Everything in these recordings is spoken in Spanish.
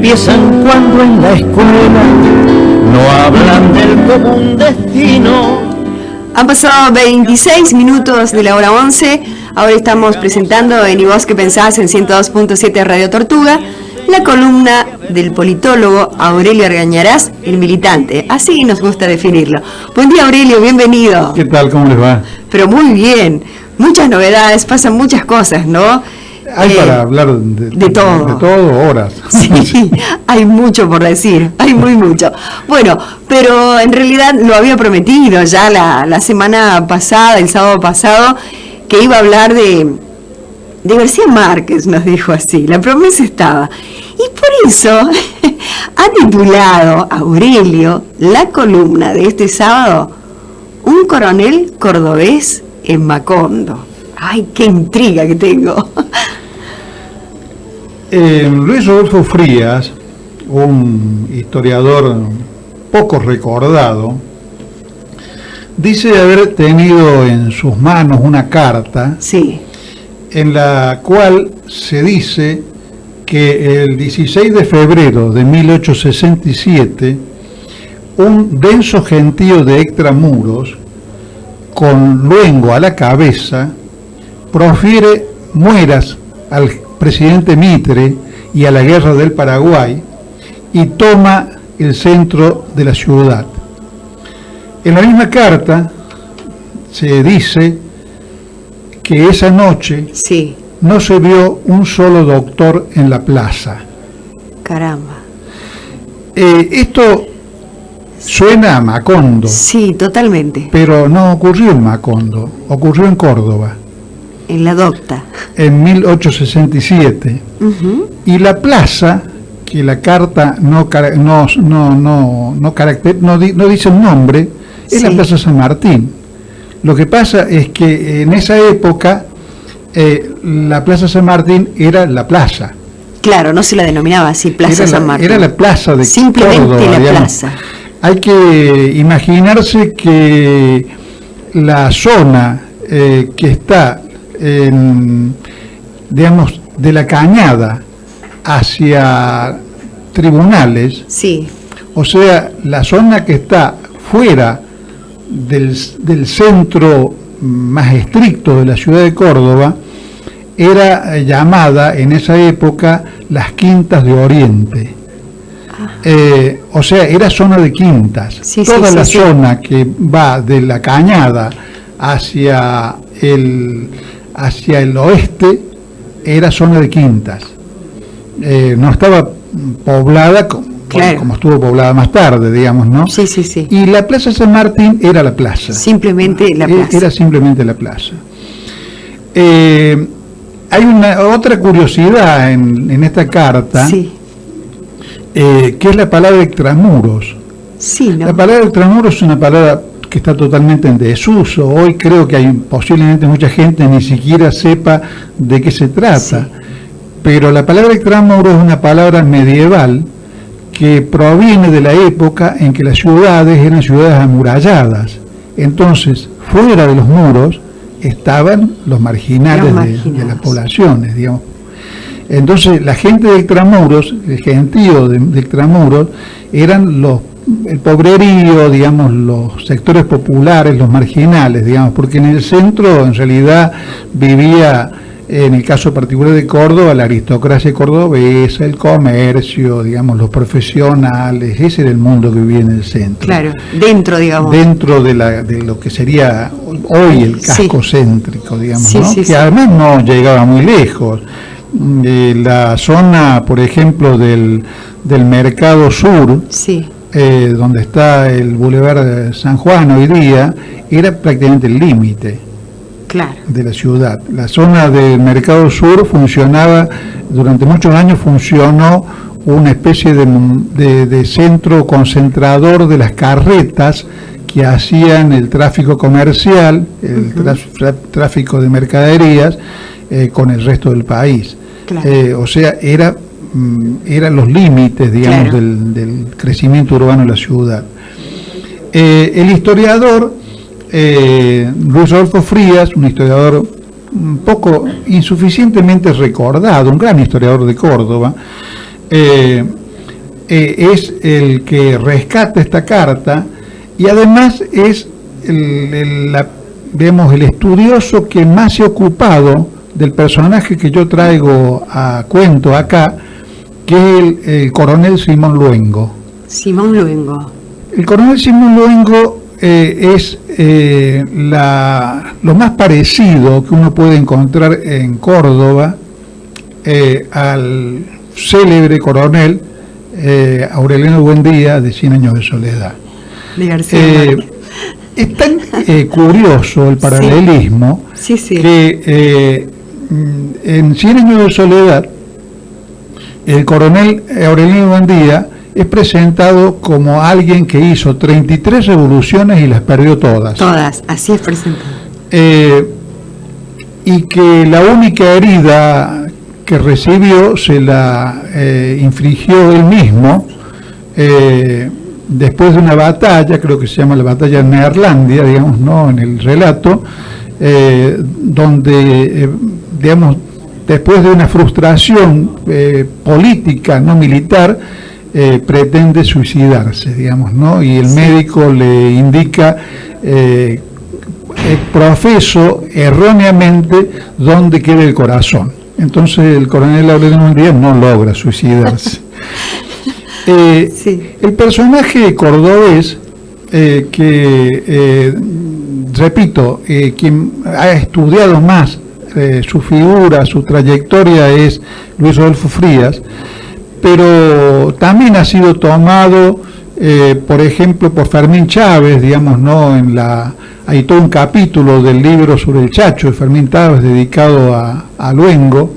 empiezan cuando en la escuela no hablan del común destino. Han pasado 26 minutos de la hora 11. Ahora estamos presentando en ¿Y vos qué pensás? En 102.7 Radio Tortuga, la columna del politólogo Aurelio Argañarás, el militante. Así nos gusta definirlo. Buen día, Aurelio, bienvenido. ¿Qué tal? ¿Cómo les va? Pero muy bien. Muchas novedades, pasan muchas cosas, ¿no? Hay para hablar de todo. De todo, horas. Sí, hay mucho por decir, hay muy mucho. Bueno, pero en realidad lo había prometido ya la semana pasada, el sábado pasado, que iba a hablar de García Márquez, nos dijo así, la promesa estaba. Y por eso ha titulado Aurelio la columna de este sábado, Un coronel cordobés en Macondo. ¡Ay, qué intriga que tengo! Luis Rodolfo Frías, un historiador poco recordado, dice haber tenido en sus manos una carta, sí, en la cual se dice que el 16 de febrero de 1867, un denso gentío de extramuros, con luengo a la cabeza, profiere mueras al presidente Mitre y a la guerra del Paraguay y toma el centro de la ciudad. En la misma carta se dice que esa noche sí, no se vio un solo doctor en la plaza. Caramba. Esto suena a Macondo. Sí, totalmente. Pero no ocurrió en Macondo, ocurrió en Córdoba. En la docta. En 1867. Uh-huh. Y la plaza, que la carta no dice el nombre, es la Plaza San Martín. Lo que pasa es que en esa época la Plaza San Martín era la plaza. Claro, no se la denominaba así, Plaza San Martín. Era la plaza de simplemente Córdoba, la digamos. plaza. Hay que imaginarse que la zona que está digamos, de la Cañada hacia Tribunales, sí, o sea, la zona que está fuera del centro más estricto de la ciudad de Córdoba, era llamada en esa época las Quintas de Oriente. O sea, era zona de quintas. Sí, Toda sí, la sí, zona que va de la Cañada hacia el oeste era zona de quintas. No estaba poblada claro, como estuvo poblada más tarde, digamos, ¿no? Sí, sí, sí. Y la Plaza San Martín era la plaza. Simplemente la plaza. Era simplemente la plaza. Hay otra curiosidad en esta carta, sí, que es la palabra extramuros. sí, ¿no? La palabra extramuros es una palabra que está totalmente en desuso. Hoy creo que hay posiblemente mucha gente ni siquiera sepa de qué se trata. Sí. Pero la palabra extramuros es una palabra medieval que proviene de la época en que las ciudades eran ciudades amuralladas. Entonces, fuera de los muros estaban los marginales de las poblaciones, digamos. Entonces, la gente de extramuros, el gentío de extramuros, eran el pobrerío, digamos, los sectores populares, los marginales, digamos, porque en el centro en realidad vivía, en el caso particular de Córdoba, la aristocracia cordobesa, el comercio, digamos, los profesionales. Ese era el mundo que vivía en el centro. Claro, dentro, digamos. Dentro de lo que sería hoy el casco céntrico, digamos, sí, ¿no? Sí, que sí. Además no llegaba muy lejos. La zona, por ejemplo, del Mercado Sur, sí, donde está el Boulevard San Juan hoy día, era prácticamente el límite, claro, de la ciudad. La zona del Mercado Sur funcionaba, durante muchos años funcionó una especie de centro concentrador de las carretas que hacían el tráfico comercial, el tráfico de mercaderías con el resto del país. Claro. O sea, eran los límites, digamos, claro, del crecimiento urbano de la ciudad. El historiador Luis Rodolfo Frías, un historiador un poco insuficientemente recordado, un gran historiador de Córdoba, es el que rescata esta carta y además es el estudioso que más se ha ocupado del personaje que yo traigo a cuento acá, que es el coronel Simón Luengo. Simón Luengo. El coronel Simón Luengo es lo más parecido que uno puede encontrar en Córdoba al célebre coronel Aureliano Buendía de 100 años de soledad. De García Márquez. Es tan curioso el paralelismo que en 100 años de soledad el coronel Aureliano Buendía es presentado como alguien que hizo 33 revoluciones y las perdió todas. Todas, así es presentado. Y que la única herida que recibió se la infligió él mismo después de una batalla, creo que se llama la batalla de Neerlandia, digamos, ¿no?, en el relato, donde, digamos, después de una frustración política, no militar, pretende suicidarse, digamos, ¿no? Y el médico le indica, profeso erróneamente, dónde queda el corazón. Entonces el coronel Aureliano Buendía no logra suicidarse. El personaje cordobés, que, repito, quien ha estudiado más su figura, su trayectoria es Luis Rodolfo Frías, pero también ha sido tomado, por ejemplo, por Fermín Chávez, digamos, ¿no? Hay todo un capítulo del libro sobre el Chacho de Fermín Chávez dedicado a Luengo.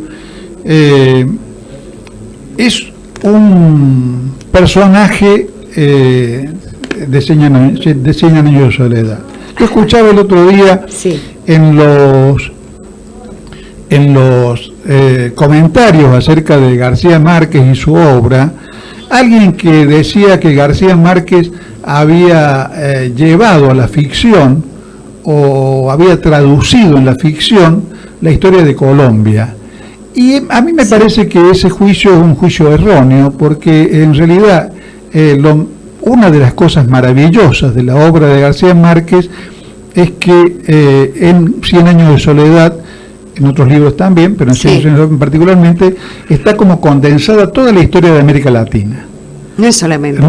Es un personaje de 100 años de soledad. Yo escuchaba el otro día en los comentarios acerca de García Márquez y su obra, alguien que decía que García Márquez había llevado a la ficción o había traducido en la ficción la historia de Colombia. Y a mí me parece que ese juicio es un juicio erróneo, porque en realidad una de las cosas maravillosas de la obra de García Márquez es que en 100 años de soledad, en otros libros también, pero en 100 años de soledad particularmente, está como condensada toda la historia de América Latina. No es solamente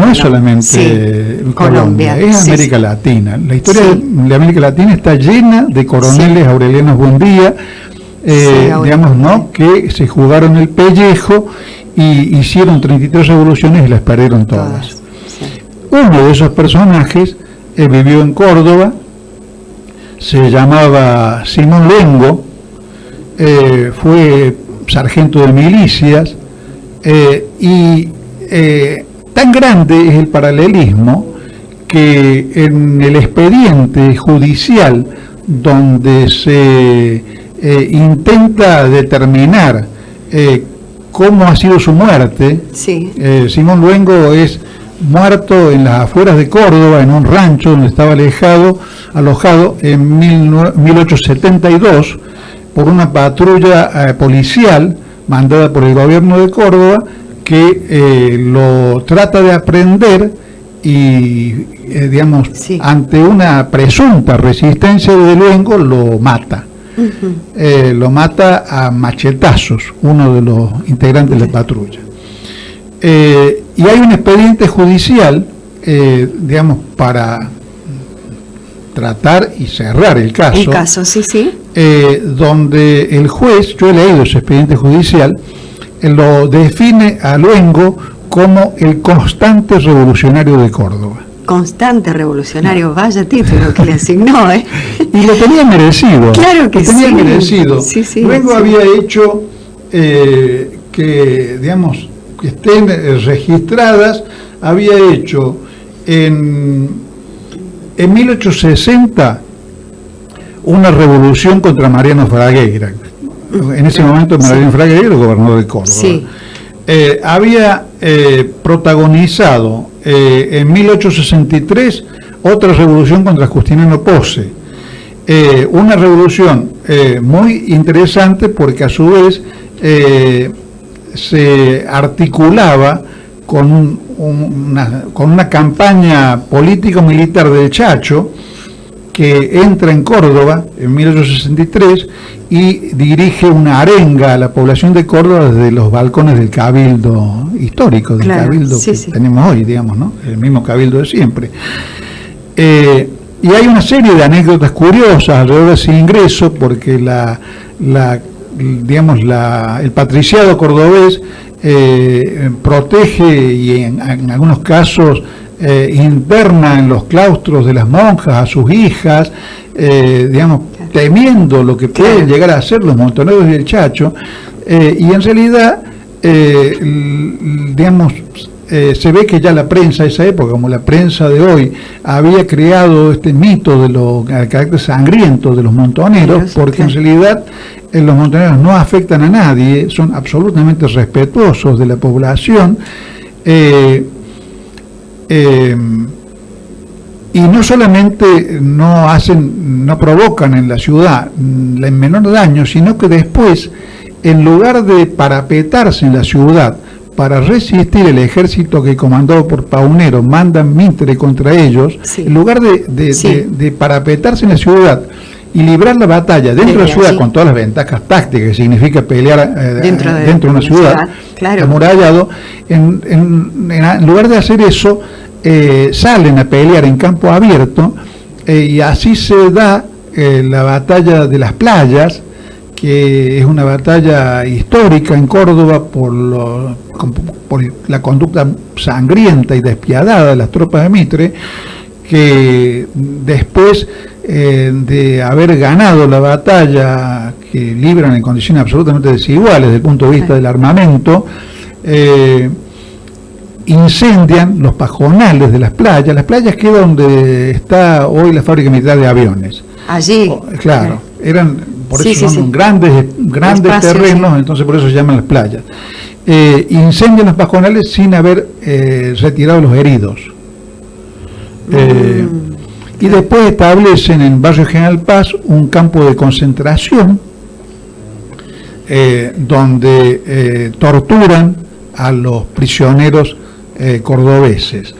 Colombia, es América Latina. La historia de América Latina está llena de coroneles aurelianos Buendía, digamos, ¿no?, que se jugaron el pellejo y hicieron 33 revoluciones y las perdieron todas. Uno de esos personajes vivió en Córdoba, se llamaba Simón Luengo, fue sargento de milicias, y tan grande es el paralelismo que en el expediente judicial donde se intenta determinar cómo ha sido su muerte, Simón Luengo es muerto en las afueras de Córdoba, en un rancho donde estaba alojado en 1872 por una patrulla policial mandada por el gobierno de Córdoba, que lo trata de aprender y, digamos, ante una presunta resistencia de Luengo, lo mata. Lo mata a machetazos, uno de los integrantes de la patrulla. Y hay un expediente judicial, digamos, para tratar y cerrar el caso. El caso, donde el juez, yo he leído ese expediente judicial, lo define a Luengo como el constante revolucionario de Córdoba. Constante revolucionario, vaya título que le asignó, ¿eh? Y lo tenía merecido. Claro que lo tenía merecido. Luengo había hecho que, digamos, que estén registradas, había hecho en 1860 una revolución contra Mariano Fragueira. En ese momento Mariano Fragueira era gobernador de Córdoba. Había protagonizado en 1863 otra revolución contra Justiniano Pozzi, una revolución muy interesante porque a su vez se articulaba con una campaña político-militar del Chacho, que entra en Córdoba en 1863 y dirige una arenga a la población de Córdoba desde los balcones del Cabildo histórico, del Cabildo que tenemos hoy, digamos, ¿no? El mismo Cabildo de siempre. Y hay una serie de anécdotas curiosas alrededor de ese ingreso, porque el patriciado cordobés protege y en algunos casos interna en los claustros de las monjas a sus hijas, temiendo lo que pueden llegar a hacer los montoneros y el Chacho, y en realidad, se ve que ya la prensa de esa época, como la prensa de hoy, había creado este mito del carácter sangriento de los montoneros, porque en realidad los montoneros no afectan a nadie, son absolutamente respetuosos de la población, y no solamente no provocan en la ciudad el menor daño, sino que después, en lugar de parapetarse en la ciudad para resistir el ejército que, comandado por Paunero, mandan Mitre contra ellos, en lugar de parapetarse en la ciudad y librar la batalla dentro de la ciudad, con todas las ventajas tácticas que significa pelear dentro de una ciudad, amurallado, en lugar de hacer eso, salen a pelear en campo abierto, y así se da la batalla de las Playas, que es una batalla histórica en Córdoba por la conducta sangrienta y despiadada de las tropas de Mitre, que después de haber ganado la batalla, que libran en condiciones absolutamente desiguales desde el punto de vista del armamento, incendian los pajonales de las playas. Las playas quedan donde está hoy la fábrica militar de aviones. Allí. Claro, por eso son grandes terrenos, entonces por eso se llaman las playas. Incendian los pajonales sin haber retirado los heridos. Y después establecen en Barrio General Paz un campo de concentración, donde torturan a los prisioneros cordobeses.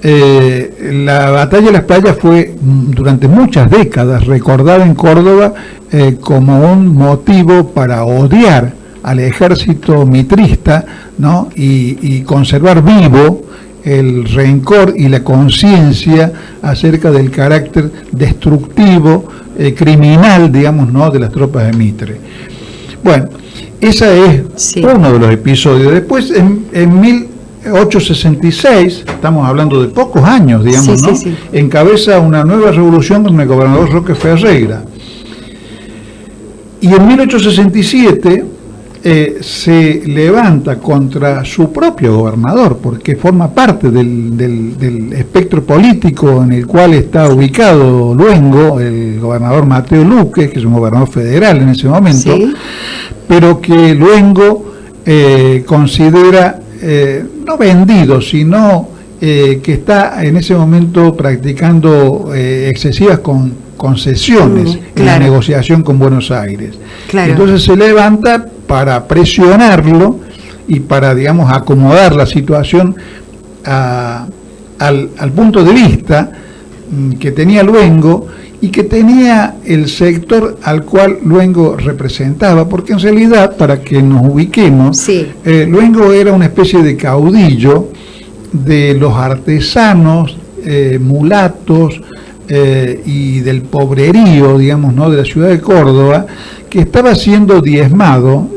La batalla de las Playas fue durante muchas décadas recordada en Córdoba como un motivo para odiar al ejército mitrista, ¿no? y conservar vivo el rencor y la conciencia acerca del carácter destructivo, criminal, digamos, ¿no? de las tropas de Mitre. Bueno, ese es uno de los episodios. Después, en 1866, estamos hablando de pocos años, digamos, ¿no? Encabeza una nueva revolución con el gobernador Roque Ferreira. Y en 1867 se levanta contra su propio gobernador, porque forma parte del espectro político en el cual está ubicado Luengo, el gobernador Mateo Luque, que es un gobernador federal en ese momento, pero que Luengo considera no vendido, sino que está en ese momento practicando excesivas concesiones en la negociación con Buenos Aires. Entonces se levanta para presionarlo y para, digamos, acomodar la situación al punto de vista que tenía Luengo y que tenía el sector al cual Luengo representaba, porque en realidad, para que nos ubiquemos, Luengo era una especie de caudillo de los artesanos, mulatos y del pobrerío, digamos, ¿no? de la ciudad de Córdoba, que estaba siendo diezmado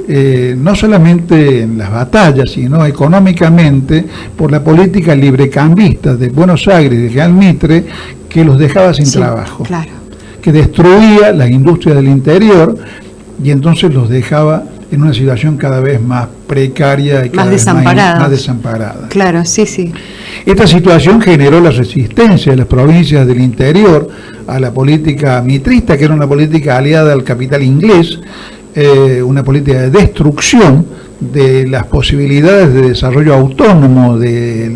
no solamente en las batallas, sino económicamente por la política librecambista de Buenos Aires y de General Mitre, que los dejaba sin trabajo, que destruía las industrias del interior y entonces los dejaba en una situación cada vez más precaria y cada vez más desamparada. Claro, Esta situación generó la resistencia de las provincias del interior a la política mitrista, que era una política aliada al capital inglés, una política de destrucción de las posibilidades de desarrollo autónomo de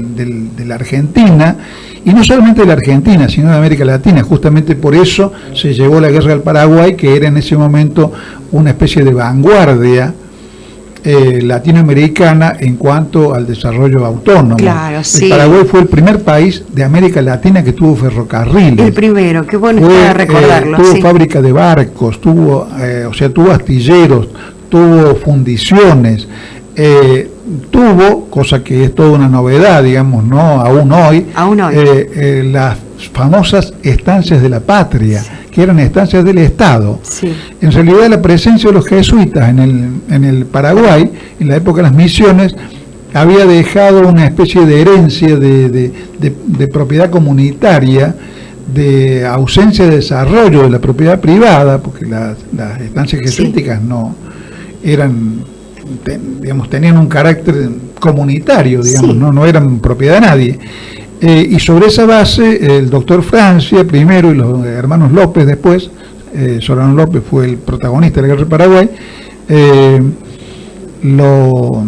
la Argentina, y no solamente de la Argentina, sino de América Latina. Justamente por eso se llevó la guerra del Paraguay, que era en ese momento una especie de vanguardia latinoamericana en cuanto al desarrollo autónomo. Claro, sí. El Paraguay fue el primer país de América Latina que tuvo ferrocarriles. El primero, qué bueno para recordarlo. Tuvo sí. fábrica de barcos, tuvo astilleros, tuvo fundiciones, tuvo, cosa que es toda una novedad, digamos, ¿no? Aún hoy. Las famosas estancias de la patria, sí, que eran estancias del Estado. Sí. En realidad la presencia de los jesuitas en el Paraguay, en la época de las misiones, había dejado una especie de herencia de propiedad comunitaria, de ausencia de desarrollo de la propiedad privada, porque las estancias jesuíticas sí, no eran, digamos, tenían un carácter comunitario, digamos, sí, no eran propiedad de nadie. Y sobre esa base, el doctor Francia primero y los hermanos López después, Solano López fue el protagonista de la Guerra del Paraguay, lo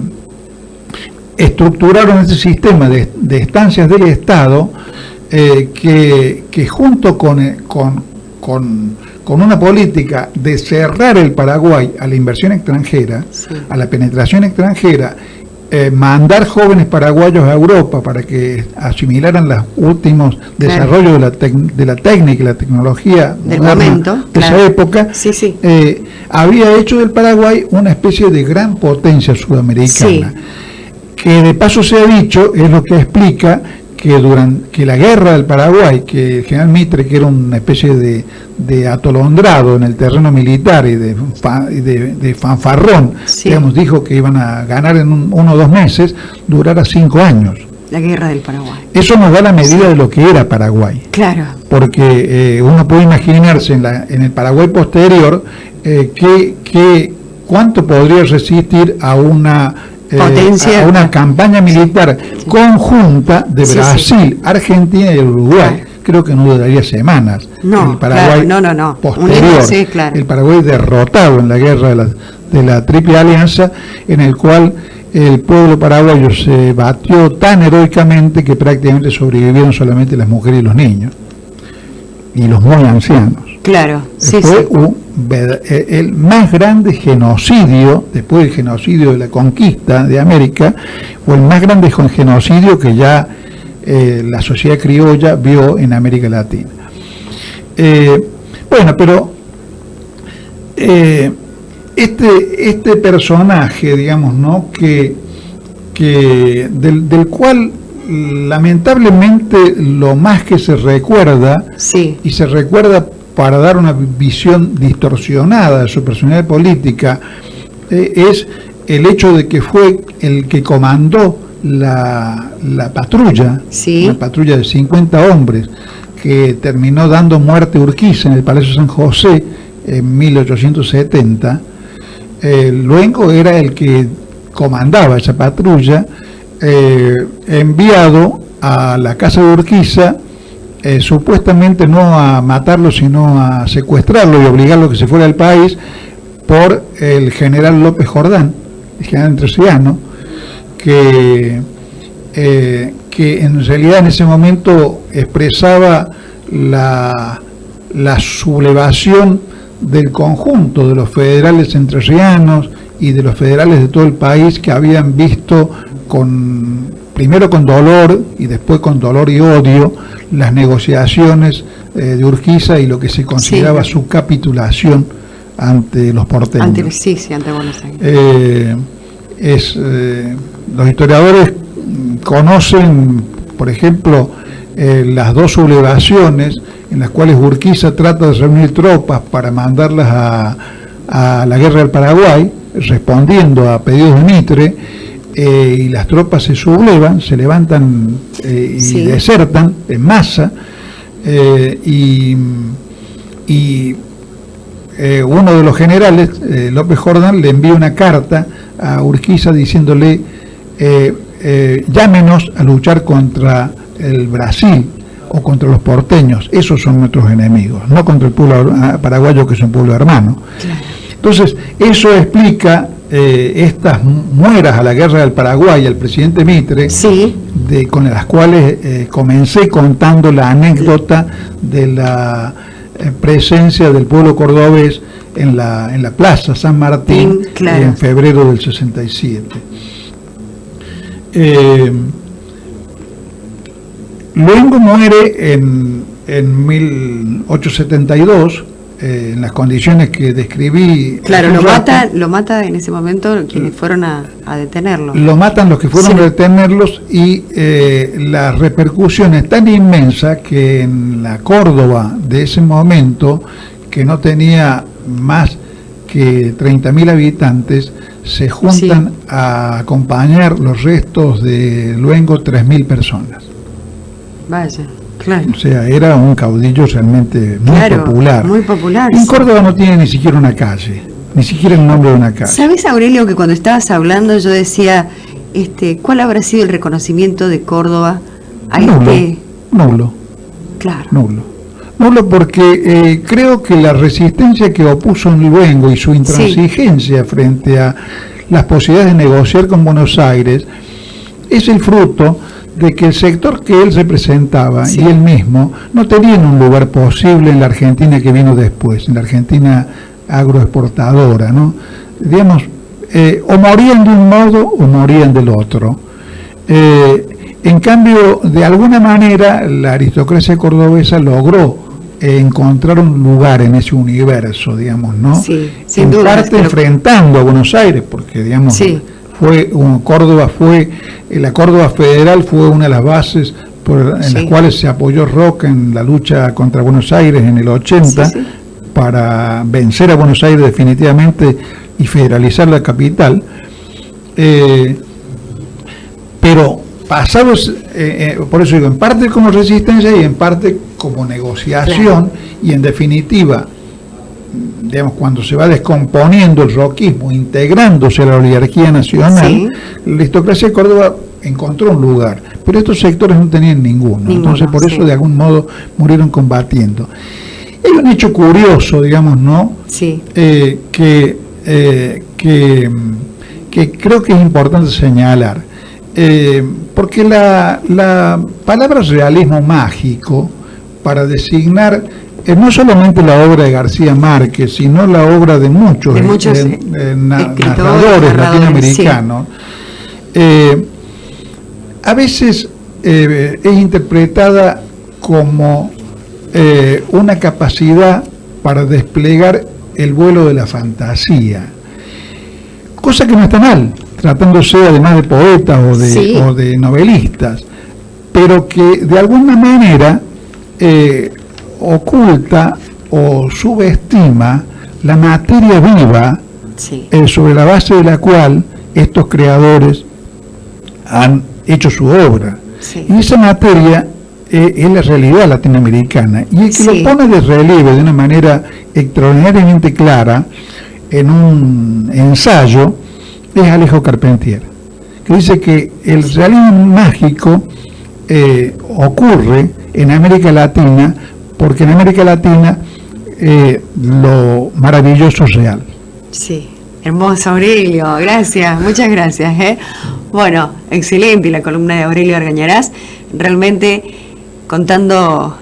estructuraron ese sistema de estancias del Estado que junto con una política de cerrar el Paraguay a la inversión extranjera, sí, a la penetración extranjera, mandar jóvenes paraguayos a Europa para que asimilaran los últimos desarrollos de la técnica y la tecnología del momento, de esa época, sí, sí, había hecho del Paraguay una especie de gran potencia sudamericana, sí, que de paso se ha dicho, es lo que explica que la guerra del Paraguay, que el general Mitre, que era una especie de atolondrado en el terreno militar y de fanfarrón, sí, digamos, dijo que iban a ganar en 1 o 2 meses, durara 5 años. La guerra del Paraguay. Eso nos da la medida, sí, de lo que era Paraguay. Claro. Porque uno puede imaginarse en el Paraguay posterior cuánto podría resistir a una campaña militar, sí, conjunta de Brasil, sí, Argentina y Uruguay. Claro. Creo que no duraría semanas. No, el Paraguay, claro, no. Posterior, sí, claro, el Paraguay derrotado en la guerra de la Triple Alianza, en el cual el pueblo paraguayo se batió tan heroicamente que prácticamente sobrevivieron solamente las mujeres y los niños y los muy ancianos. Claro, sí, fue sí, el más grande genocidio, después del genocidio de la conquista de América, fue el más grande genocidio que ya la sociedad criolla vio en América Latina. Bueno, pero este personaje, digamos, ¿no? del cual lamentablemente lo más que se recuerda, sí, y se recuerda para dar una visión distorsionada de su personalidad política, es el hecho de que fue el que comandó la patrulla, sí, una patrulla de 50 hombres, que terminó dando muerte a Urquiza en el Palacio San José en 1870. Luengo era el que comandaba esa patrulla, enviado a la casa de Urquiza, supuestamente no a matarlo, sino a secuestrarlo y obligarlo a que se fuera del país, por el general López Jordán, el general entrerriano, que en realidad en ese momento expresaba la sublevación del conjunto de los federales entrerrianos y de los federales de todo el país, que habían visto primero con dolor y después con dolor y odio las negociaciones de Urquiza y lo que se consideraba, sí, su capitulación ante los porteños. Ante Buenos Aires. Los historiadores conocen, por ejemplo, las 2 sublevaciones en las cuales Urquiza trata de reunir tropas para mandarlas a la guerra del Paraguay, respondiendo a pedidos de Mitre, y las tropas se sublevan, se levantan y, sí, desertan en masa, y uno de los generales, López Jordán, le envía una carta a Urquiza diciéndole: llámenos a luchar contra el Brasil o contra los porteños, esos son nuestros enemigos, no contra el pueblo paraguayo, que es un pueblo hermano. Claro. Entonces, eso explica estas mueras a la guerra del Paraguay al presidente Mitre, sí, con las cuales comencé contando la anécdota de la presencia del pueblo cordobés en la Plaza San Martín, claro, en febrero del 67. Luengo muere en 1872, en las condiciones que describí. Claro, lo mata en ese momento quienes fueron a detenerlo. Lo matan los que fueron a detenerlos, y la repercusión es tan inmensa que en la Córdoba de ese momento, que no tenía más que 30.000 habitantes, se juntan a acompañar los restos de Luengo 3.000 personas. Vaya, claro. O sea, era un caudillo realmente muy popular. Muy popular. En Córdoba no tiene ni siquiera una calle, ni siquiera el nombre de una calle. ¿Sabes, Aurelio, que cuando estabas hablando yo decía, ¿cuál habrá sido el reconocimiento de Córdoba a Nulo. Claro. Nulo, porque creo que la resistencia que opuso en Luengo y su intransigencia frente a las posibilidades de negociar con Buenos Aires es el fruto de que el sector que él representaba y él mismo no tenían un lugar posible en la Argentina que vino después, en la Argentina agroexportadora, ¿no? Digamos, o morían de un modo o morían del otro. En cambio, de alguna manera, la aristocracia cordobesa logró encontrar un lugar en ese universo, digamos, ¿no? Sí, sin en duda, parte enfrentando a Buenos Aires, porque, digamos, la Córdoba Federal fue una de las bases en las cuales se apoyó Roca en la lucha contra Buenos Aires en el 80, para vencer a Buenos Aires definitivamente y federalizar la capital. Pero pasados, por eso digo, en parte como resistencia y en parte como negociación, y en definitiva, digamos, cuando se va descomponiendo el roquismo, integrándose a la oligarquía nacional, la aristocracia de Córdoba encontró un lugar, pero estos sectores no tenían ninguno, entonces por eso de algún modo murieron combatiendo. Hay un hecho curioso, digamos, ¿no? Que creo que es importante señalar, porque la palabra realismo mágico, para designar no solamente la obra de García Márquez, sino la obra de muchos narradores latinoamericanos, a veces es interpretada como una capacidad para desplegar el vuelo de la fantasía, cosa que no está mal, tratándose además de poetas o de novelistas, pero que de alguna manera oculta o subestima la materia viva sobre la base de la cual estos creadores han hecho su obra. Y esa materia es la realidad latinoamericana, y el que lo pone de relieve de una manera extraordinariamente clara en un ensayo es Alejo Carpentier, que dice que el realismo mágico ocurre en América Latina, porque en América Latina lo maravilloso es real. Sí, hermoso, Aurelio, gracias, muchas gracias. Bueno, excelente la columna de Aurelio Argañarás, realmente contando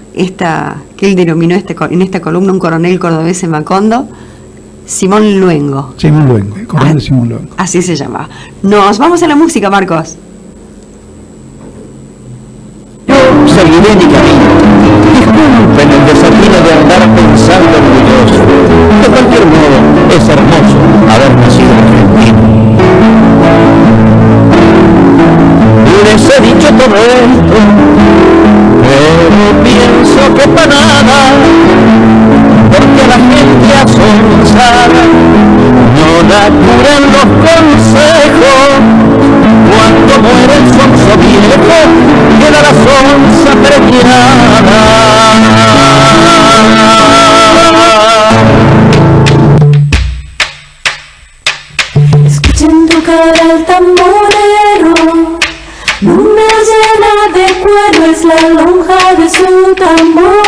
que él denominó en esta columna un coronel cordobés en Macondo, Simón Luengo. Simón Luengo, el coronel Simón Luengo. Así se llama. Nos vamos a la música, Marcos. Seguiré mi camino. Disculpen el desatino de andar pensando orgulloso. De cualquier modo, es hermoso haber nacido argentino. Les he dicho todo esto, pero pienso que para nada, porque la gente asonsada no la curan los consejos. Cuando muere el sonso viejo, queda la sonza preñada. Escuchen tocar al tamborero, luna llena de cuero es la lonja de su tambor.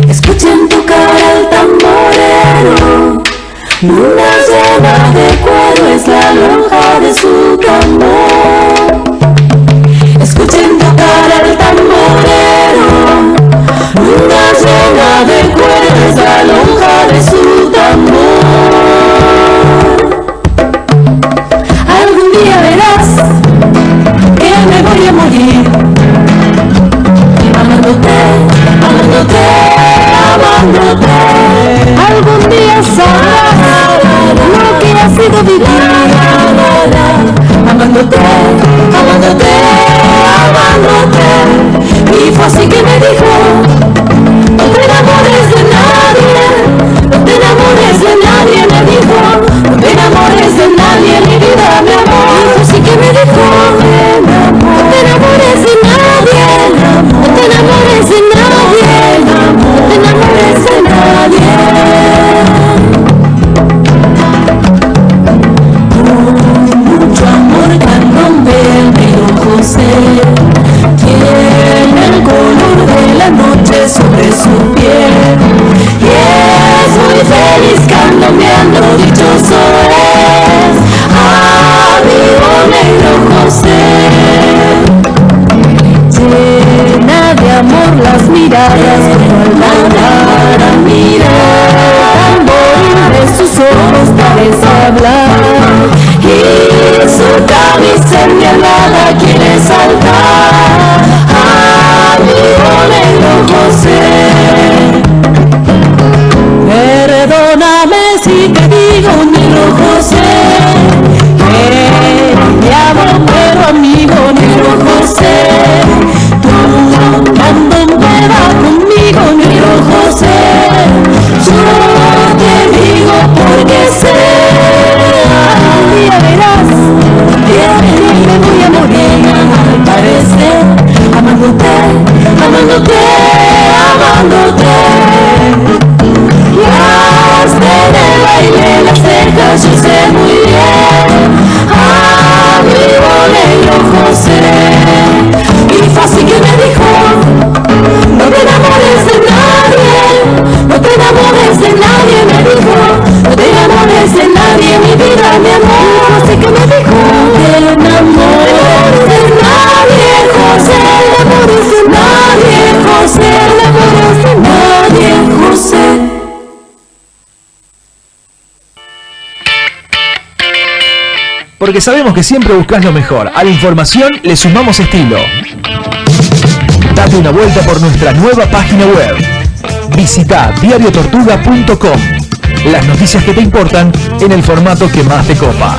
Escuchen tocar al tamborero, luna llena de cuero es la lonja de su tambor. Escuchen tocar al tamborero, luna llena de cuero es la lonja de su colombiano dichoso es, amigo negro José. Llena de amor las miradas, como para mirar, tamboril de sus ojos parece hablar, y su camisa enviada quiere saltar, amigo negro José. Perdóname si te digo, negro José, que te amo, pero amigo negro José, tú cuando te vas conmigo, negro José, yo te digo porque sé, un día verás, que me voy a morir, al parecer, amándote, amándote, amándote. En el baile las cejas yo sé muy bien, amigo negro José. Y fácil que me dijo, no te enamores de nadie, no te enamores de nadie, me dijo, no te enamores de nadie, mi vida, mi amor. Fácil que me dijo, no te enamores de nadie, José, no te enamores de nadie, José, no te enamores de nadie, José. Porque sabemos que siempre buscas lo mejor. A la información le sumamos estilo. Date una vuelta por nuestra nueva página web. Visita diariotortuga.com. Las noticias que te importan en el formato que más te copa.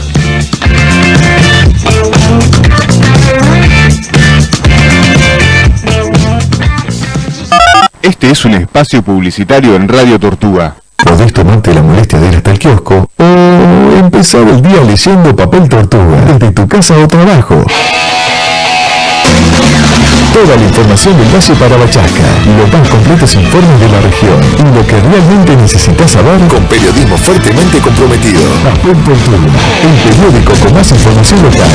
Este es un espacio publicitario en Radio Tortuga. Podés tomarte la molestia de ir hasta el kiosco o empezar el día leyendo Papel Tortuga desde tu casa o trabajo. Toda la información del Valle para la Chasca, los más completos informes de la región y lo que realmente necesitas saber con periodismo fuertemente comprometido. Papel Tortuga, el periódico con más información local.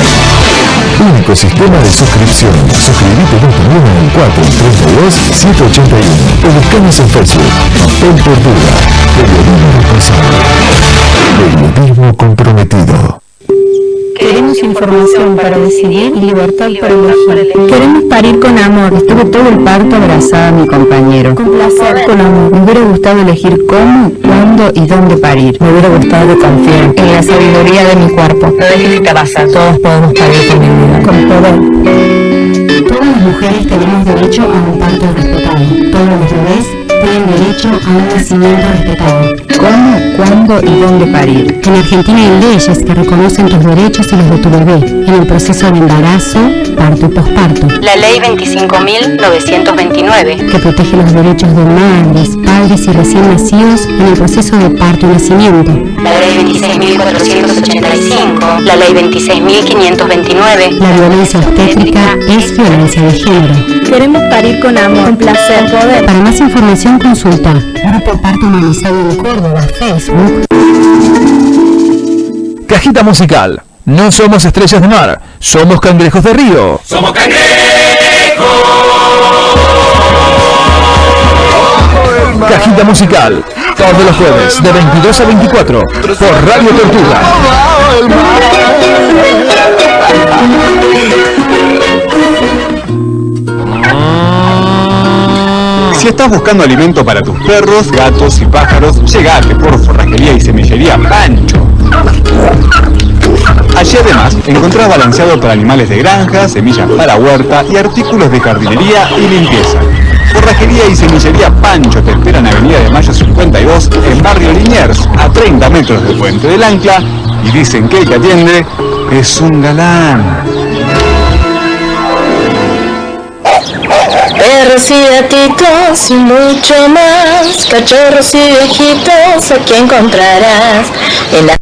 Único sistema de suscripción. Suscribite también en el 432-781 o buscanos en Facebook. Papel Tortuga, periodismo responsable. Periodismo comprometido. Queremos información para decidir y libertad para elegir. Queremos parir con amor. Estuve todo el parto abrazada a mi compañero. Con placer, con amor. Me hubiera gustado elegir cómo, cuándo y dónde parir. Me hubiera gustado confiar en la sabiduría de mi cuerpo. No dejes que te pasa. Todos podemos parir con dignidad. Con poder. Todas las mujeres tenemos derecho a un parto respetado. Todos los bebés tienen derecho a un nacimiento respetado. ¿Cómo, cuándo y dónde parir? En Argentina hay leyes que reconocen tus derechos y los de tu bebé en el proceso de embarazo, parto y posparto. La ley 25.929, que protege los derechos de madres, padres y recién nacidos en el proceso de parto y nacimiento. La ley 26.485, la ley 26.529. La violencia obstétrica es violencia de género. Queremos parir con amor, con placer, poder. Para más información consulta Grupo Parto Humanizado en Córdoba, Facebook. Cajita musical. No somos estrellas de mar, somos cangrejos de río. ¡Somos cangrejos! Cajita musical. Todos los jueves de 22 a 24 por Radio Tortuga. Si estás buscando alimento para tus perros, gatos y pájaros, llegate por Forrajería y Semillería Pancho. Allí además encontrás balanceado para animales de granja, semillas para huerta y artículos de jardinería y limpieza. Forrajería y Semillería Pancho te espera en Avenida de Mayo 52, en Barrio Liniers, a 30 metros del Puente del Ancla, y dicen que el que atiende es un galán. Perros y gatitos y mucho más, cachorros y viejitos, aquí encontrarás en la